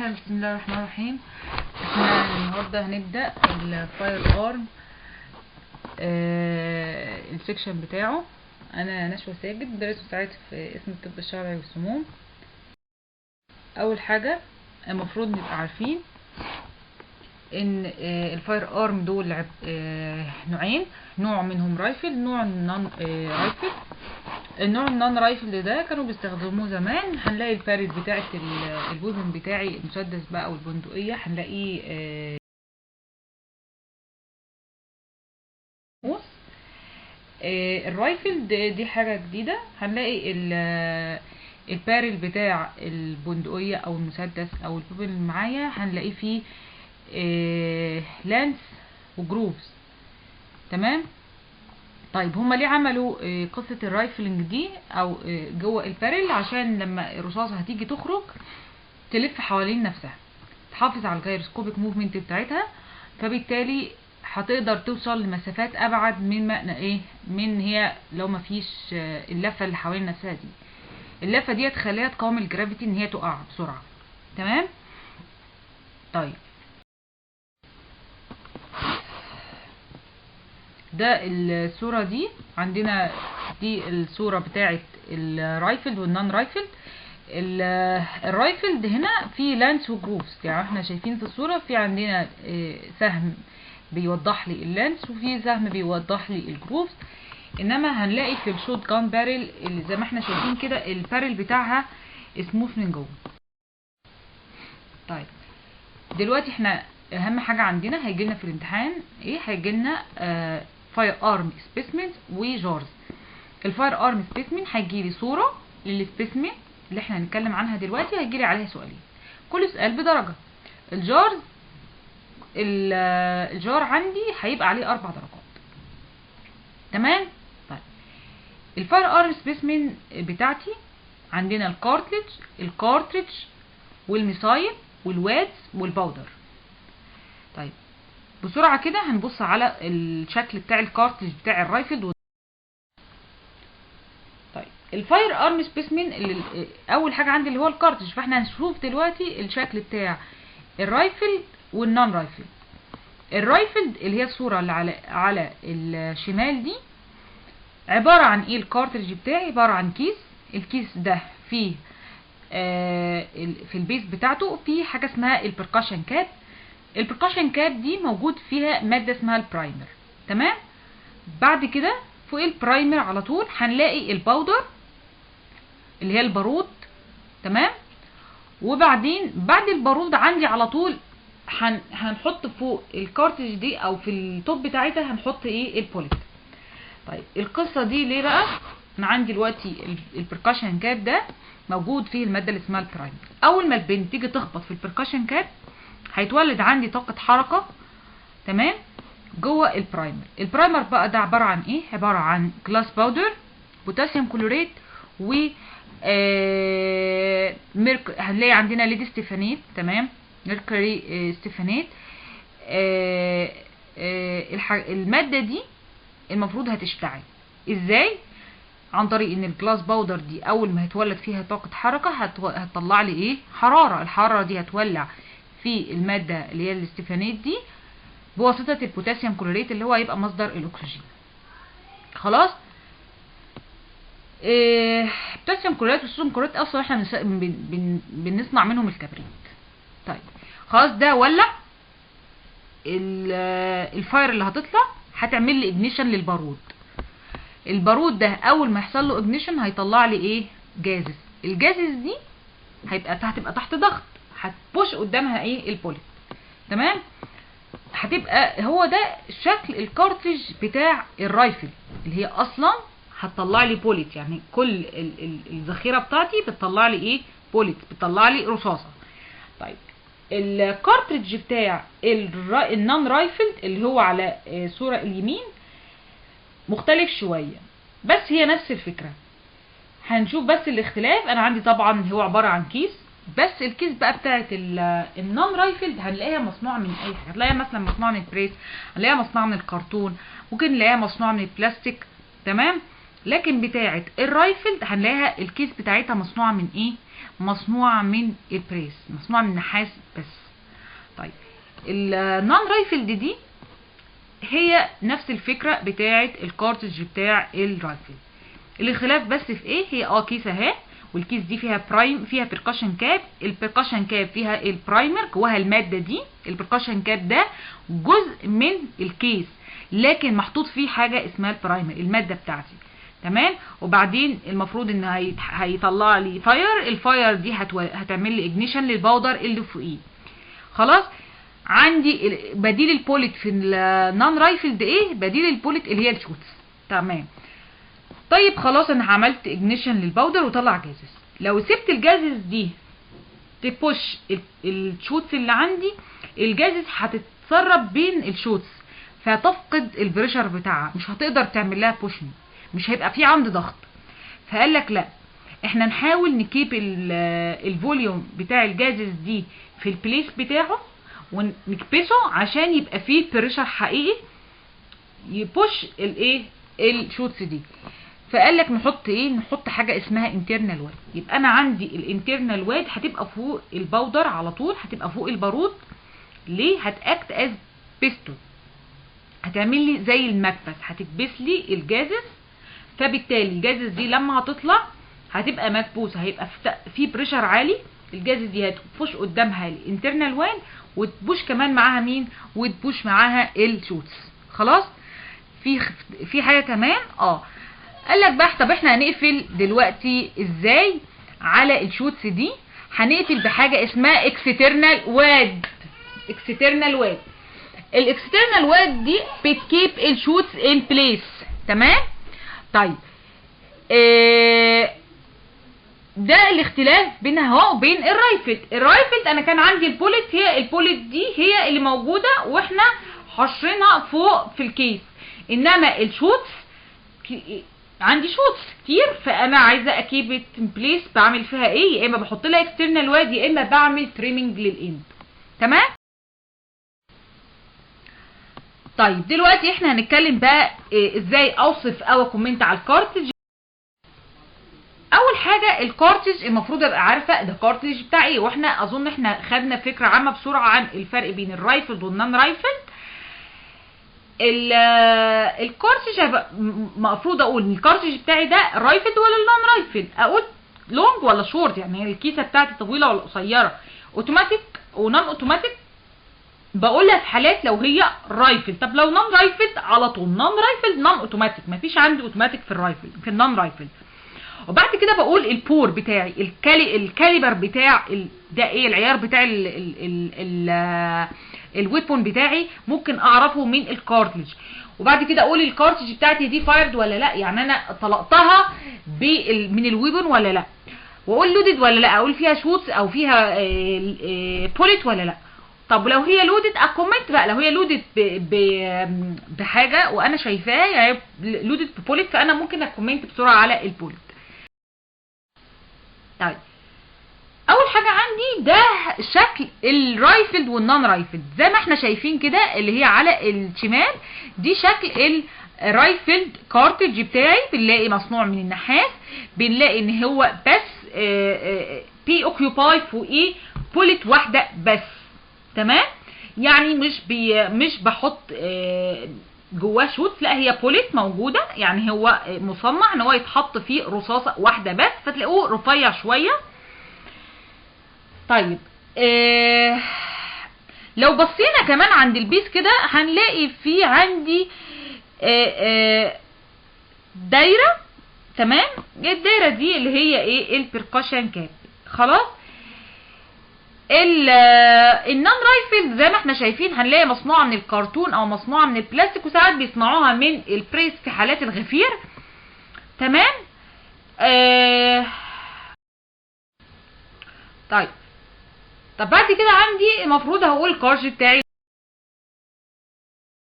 بسم الله الرحمن الرحيم. احنا النهارده هنبدأ الفاير ارم السكشن بتاعه. انا نشوى ساجد، مدرس مساعد في اسم الطب الشرعي والسموم. اول حاجة المفروض نبقى عارفين ان الفاير ارم دول نوعين، نوع منهم رايفل، نوع نون رايفل. النوع النون رايفل ده كانوا بيستخدموه زمان. هنلاقي البارد بتاعت الويبن بتاعي، المسدس بقى او البندقية، هنلاقيه الرايفل دي حاجة جديدة. هنلاقي البارل بتاع البندقية او المسدس او الويبن اللي معايا هنلاقيه فيه لانس وجروفز. تمام. طيب هما ليه عملوا قصة الرايفلنج دي او جوه البارل؟ عشان لما الرصاصة هتيجي تخرج تلف حوالين نفسها، تحافظ على الجيروسكوبيك موفمنت بتاعتها، فبالتالي هتقدر توصل لمسافات ابعد من هي لو ما فيش اللفة اللي حوالين نفسها دي. اللفة دي تخليها تقاوم الجرافيتي ان هي تقع بسرعة. تمام. طيب ده الصورة دي عندنا، دي الصورة بتاعت الرايفل والنون رايفل. الرايفل ده هنا في لانس وجروفز، يعني احنا شايفين في الصورة في عندنا سهم بيوضح لي اللانس وفي سهم بيوضح لي الجروفز. انما هنلاقي في الشوت جان بارل اللي زي ما احنا شايفين كده البارل بتاعها سموث من جوه. طيب دلوقتي احنا اهم حاجة عندنا هيجيلنا في الامتحان ايه؟ هيجيلنا فاير ارم سبيسمنز وجارز. الفاير ارم سبيسمن هيجيلي صورة للسبيسمن اللي احنا هنتكلم عنها دلوقتي، هيجيلي عليها سؤالين، كل سؤال بدرجة. الجارز الجار عندي هيبقى عليه 4 درجات. تمام. طيب الفاير ارم سبيسمن بتاعتي عندنا الكارتريج والميسايل والوادز والباودر. طيب بسرعة كده هنبص على الشكل بتاع الكارتريج بتاع الرايفل. طيب الفاير ارم سبيسمن اول حاجة عندي اللي هو الكارتريج، فاحنا هنشوف دلوقتي الشكل بتاع الرايفل والنون رايفل. الرايفل اللي هي الصورة اللي على الشمال دي عبارة عن ايه؟ الكارتريج بتاعي عبارة عن كيس. الكيس ده فيه في البيس بتاعته في حاجة اسمها البركاشن كاب. البركاشن كاب دي موجود فيها مادة اسمها البرايمر. تمام. بعد كده فوق البرايمر على طول هنلاقي الباودر اللي هي البارود. تمام. وبعدين بعد البارود عندي على طول هنحط فوق الكارتريج دي او في التوب بتاعتها هنحط ايه؟ البوليت. طيب القصة دي ليه بقى؟ انا عندي دلوقتي البركاشن كاب ده موجود فيه المادة اللي اسمها البرايمر. اول ما البنت تيجي تخبط في البركاشن كاب هيتولد عندي طاقة حركة. تمام. جوه البرايمر. البرايمر بقى ده عبارة عن ايه؟ عبارة عن جلاس باودر، بوتاسيوم كلوريت، و هنلاقي عندنا ليد ستيفانيت. تمام. ميركوري ستيفانيت. المادة دي المفروض هتشتعل ازاي؟ عن طريق ان الجلاس باودر دي اول ما هتولد فيها طاقة حركة هتطلع لي ايه؟ حرارة. الحرارة دي هتولع في المادة اللي هي الاستيفانيت دي بواسطة البوتاسيوم كلوريت اللي هو هيبقى مصدر الاكسجين. خلاص. البوتاسيوم كلوريت والصوديوم كلوريت اصلا احنا بنصنع منهم الكبريت. طيب خلاص ده ولع. الفاير اللي هتطلع هتعمل لي اجنيشن للبارود. البارود ده اول ما يحصل له اجنيشن هيطلع لي ايه؟ جازز. الجازز دي هتبقى تحت ضغط، هتبوش قدامها ايه؟ البوليت. تمام. هتبقى هو ده شكل الكارتريج بتاع الرايفل اللي هي اصلا هتطلع لي بوليت، يعني كل الذخيره بتاعتي بتطلع لي ايه؟ بوليت، بتطلع لي رصاصه. طيب الكارتريج بتاع النون رايفل اللي هو على الصوره اليمين مختلف شويه، بس هي نفس الفكره. هنشوف بس الاختلاف. انا عندي طبعا هو عباره عن كيس، بس الكيس بقى بتاعت النون رايفل هنلاقيها مصنوعه من اي حاجه. هنلاقيها مثلا مصنوعه من البريس، هنلاقيها مصنوعه من الكرتون، ممكن نلاقيها مصنوعه من البلاستيك. تمام. لكن بتاعت الرايفل هنلاقيها الكيس بتاعتها مصنوعه من ايه؟ مصنوع من البريس، مصنوع من نحاس بس. طيب النون رايفلد دي هي نفس الفكره بتاعه الكارتج بتاع الرايفل. الاختلاف بس في ايه؟ هي كيسه اهي، والكيس دي فيها فيها بيركشن كاب. البيركشن كاب فيها البرايمر جواها الماده دي. البيركشن كاب ده جزء من الكيس، لكن محطوط فيه حاجه اسمها البرايمر، الماده بتاعتي. تمام. وبعدين المفروض ان هيطلع لي فاير. الفاير دي هتعمل لي اجنيشن للباودر اللي فوقيه. خلاص. عندي بديل البوليت في النون رايفلد ايه؟ بديل البوليت اللي هي الشوتس. تمام. طيب خلاص انا عملت اجنيشن للباودر وطلع جازز. لو سبت الجازز دي تبوش الشوتس اللي عندي، الجازز هتتسرب بين الشوتس فتفقد البريشر بتاعها، مش هتقدر تعمل لها بوشنج، مش هيبقى في عند ضغط. فقال لك لا، احنا نحاول نكيب الفوليوم بتاع الجازز دي في البليس بتاعه ونكبسه عشان يبقى فيه بريشر حقيقي يبوش الايه الشوتس دي. فقال لك نحط ايه؟ نحط حاجه اسمها انترنال واد. يبقى انا عندي الانترنال واد هتبقى فوق الباودر على طول، هتبقى فوق البارود. ليه؟ هتاكت از بيستون، هتعمل لي زي المكبس، هتكبس لي الجازز. فبالتالي الجازز دي لما هتطلع هتبقى مكبوسه، هيبقى في بريشر عالي. الجازز دي هتبوش قدامها الانترنال واد، وتبوش كمان معاها مين؟ وتبوش معاها الشوتس. خلاص. في حاجه كمان قال لك بقى طب احنا هنقفل دلوقتي ازاي على الشوتس دي؟ هنقفل بحاجه اسمها اكسترنال واد. اكسترنال واد، الاكسترنال واد دي بتكيب الشوتس ان بليس. تمام. طيب ده الاختلاف بينها اهو وبين الرايفل. الرايفل انا كان عندي البوليت، هي البوليت دي هي اللي موجوده واحنا حشرينها فوق في الكيس. انما الشوتس عندي شوتس كتير، فانا عايزه اكيب بليس. بعمل فيها ايه؟ يا اما بحط لها اكسترنال واد، يا اما بعمل تريمنج للاند. تمام. طيب دلوقتي احنا هنتكلم بقى ازاي اوصف او كومنت على الكارتج. اول حاجه الكارتج المفروض ابقى عارفه ده كارتج بتاع ايه، واحنا اظن احنا خدنا فكره عامه بسرعه عن الفرق بين الرايفل والنون رايفل. الكارتج المفروض اقول الكارتج بتاعي ده رايفل ولا النون رايفل، اقول لونج ولا شورت، يعني الكيسه بتاعتي طويله ولا قصيره، اوتوماتيك ونون اوتوماتيك. بقولها في حالات لو هي رايفل. طب لو نون رايفل على طول نون رايفل نون اوتوماتيك، مفيش عندي اوتوماتيك في الرايفل في النون رايفل. وبعد كده بقول البور بتاعي، الكاليبر بتاع ده ايه، العيار بتاع الويبون بتاعي ممكن اعرفه من الكارتلج. وبعد كده اقول الكارتلج بتاعتي دي فايرد ولا لا، يعني انا طلقتها من الويبون ولا لا. واقول لودد ولا لا، اقول فيها شوتس او فيها بوليت ولا لا. طب لو هي لودد اكومنت بقى، لو هي لودد بحاجه وانا شايفاها يعني لودد ببوليت، فانا ممكن اكومنت بسرعه على البوليت. طيب اول حاجه عندي ده شكل الرايفل والنون رايفل زي ما احنا شايفين كده، اللي هي على الشمال دي شكل الرايفل كارتج بتاعي. بنلاقي مصنوع من النحاس، بنلاقي ان هو بس بي اوكيوباي فوقيه بوليت واحده بس. تمام. يعني مش بحط جواه شوت، لا هي بوليت موجوده، يعني هو مصنع ان هو يتحط فيه رصاصه واحده بس، فتلاقوه رفيع شويه. طيب لو بصينا كمان عند البيس كده هنلاقي في عندي دايره. تمام. الدايره دي اللي هي ايه؟ البركشن كاب. خلاص. النون رايفل زي ما احنا شايفين هنلاقي مصنوعه من الكرتون او مصنوعه من البلاستيك، وساعات بيصنعوها من البريس في حالات الغفير. تمام. طيب بعد كده عندي المفروض هقول الكارج بتاعي